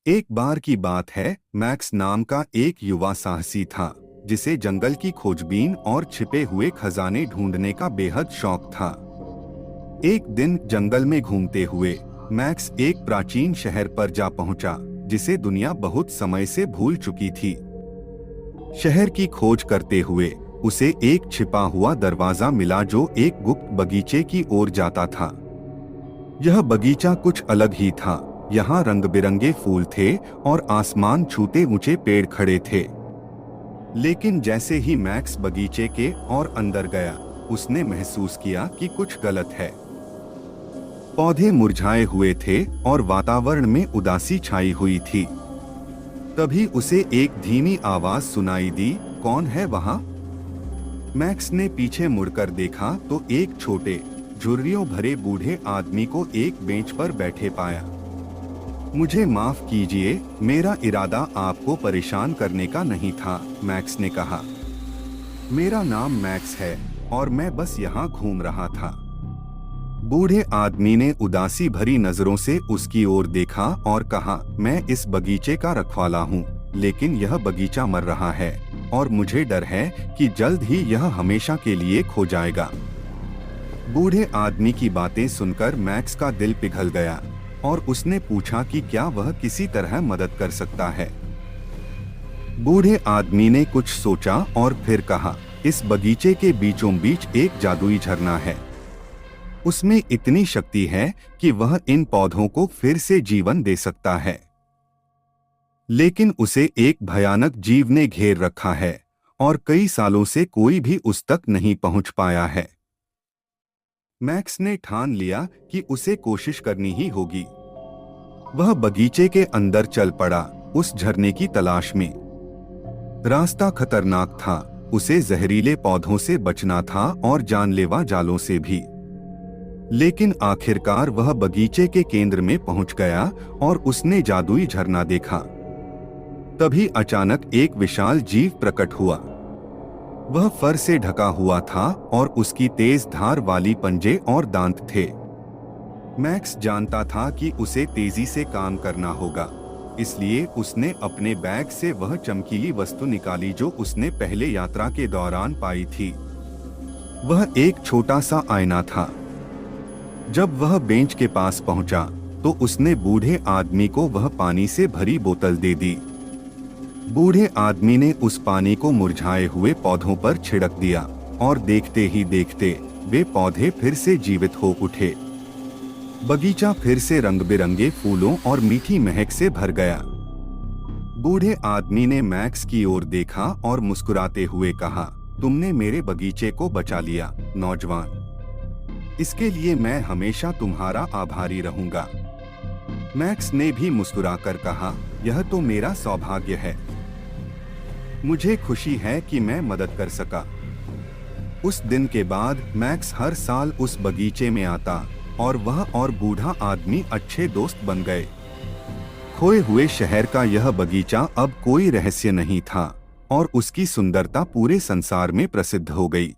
एक बार की बात है, मैक्स नाम का एक युवा साहसी था जिसे जंगल की खोजबीन और छिपे हुए खजाने ढूंढने का बेहद शौक था। एक दिन जंगल में घूमते हुए मैक्स एक प्राचीन शहर पर जा पहुंचा, जिसे दुनिया बहुत समय से भूल चुकी थी। शहर की खोज करते हुए उसे एक छिपा हुआ दरवाजा मिला जो एक गुप्त बगीचे की ओर जाता था। यह बगीचा कुछ अलग ही था। यहाँ रंग बिरंगे फूल थे और आसमान छूते ऊंचे पेड़ खड़े थे। लेकिन जैसे ही मैक्स बगीचे के और अंदर गया, उसने महसूस किया कि कुछ गलत है। पौधे मुरझाए हुए थे और वातावरण में उदासी छाई हुई थी। तभी उसे एक धीमी आवाज सुनाई दी, कौन है वहाँ? मैक्स ने पीछे मुड़कर देखा तो एक छोटे झुर्रियों भरे बूढ़े आदमी को एक बेंच पर बैठे पाया। मुझे माफ कीजिए, मेरा इरादा आपको परेशान करने का नहीं था, मैक्स ने कहा। मेरा नाम मैक्स है और मैं बस यहाँ घूम रहा था। बूढ़े आदमी ने उदासी भरी नजरों से उसकी ओर देखा और कहा, मैं इस बगीचे का रखवाला हूँ, लेकिन यह बगीचा मर रहा है और मुझे डर है कि जल्द ही यह हमेशा के लिए खो जाएगा। बूढ़े आदमी की बातें सुनकर मैक्स का दिल पिघल गया और उसने पूछा कि क्या वह किसी तरह मदद कर सकता है। बूढ़े आदमी ने कुछ सोचा और फिर कहा, इस बगीचे के बीचों बीच एक जादुई झरना है। उसमें इतनी शक्ति है कि वह इन पौधों को फिर से जीवन दे सकता है। लेकिन उसे एक भयानक जीव ने घेर रखा है और कई सालों से कोई भी उस तक नहीं पहुंच पाया है। मैक्स ने ठान लिया कि उसे कोशिश करनी ही होगी। वह बगीचे के अंदर चल पड़ा, उस झरने की तलाश में। रास्ता खतरनाक था, उसे जहरीले पौधों से बचना था और जानलेवा जालों से भी। लेकिन आखिरकार वह बगीचे के केंद्र में पहुंच गया और उसने जादुई झरना देखा। तभी अचानक एक विशाल जीव प्रकट हुआ। वह फर से ढका हुआ था और उसकी तेज धार वाली पंजे और दांत थे। मैक्स जानता था कि उसे तेजी से काम करना होगा, इसलिए उसने अपने बैग से वह चमकीली वस्तु निकाली जो उसने पहले यात्रा के दौरान पाई थी। वह एक छोटा सा आईना था। जब वह बेंच के पास पहुंचा तो उसने बूढ़े आदमी को वह पानी से भरी बोतल दे दी। बूढ़े आदमी ने उस पानी को मुरझाए हुए पौधों पर छिड़क दिया और देखते ही देखते वे पौधे फिर से जीवित हो उठे। बगीचा फिर से रंग बिरंगे फूलों और मीठी महक से भर गया। बूढ़े आदमी ने मैक्स की ओर देखा और मुस्कुराते हुए कहा, तुमने मेरे बगीचे को बचा लिया, नौजवान। इसके लिए मैं हमेशा तुम्हारा आभारी रहूंगा। मैक्स ने भी मुस्कुराकर कहा, यह तो मेरा सौभाग्य है। मुझे खुशी है कि मैं मदद कर सका। उस दिन के बाद मैक्स हर साल उस बगीचे में आता और वह और बूढ़ा आदमी अच्छे दोस्त बन गए। खोए हुए शहर का यह बगीचा अब कोई रहस्य नहीं था और उसकी सुंदरता पूरे संसार में प्रसिद्ध हो गई।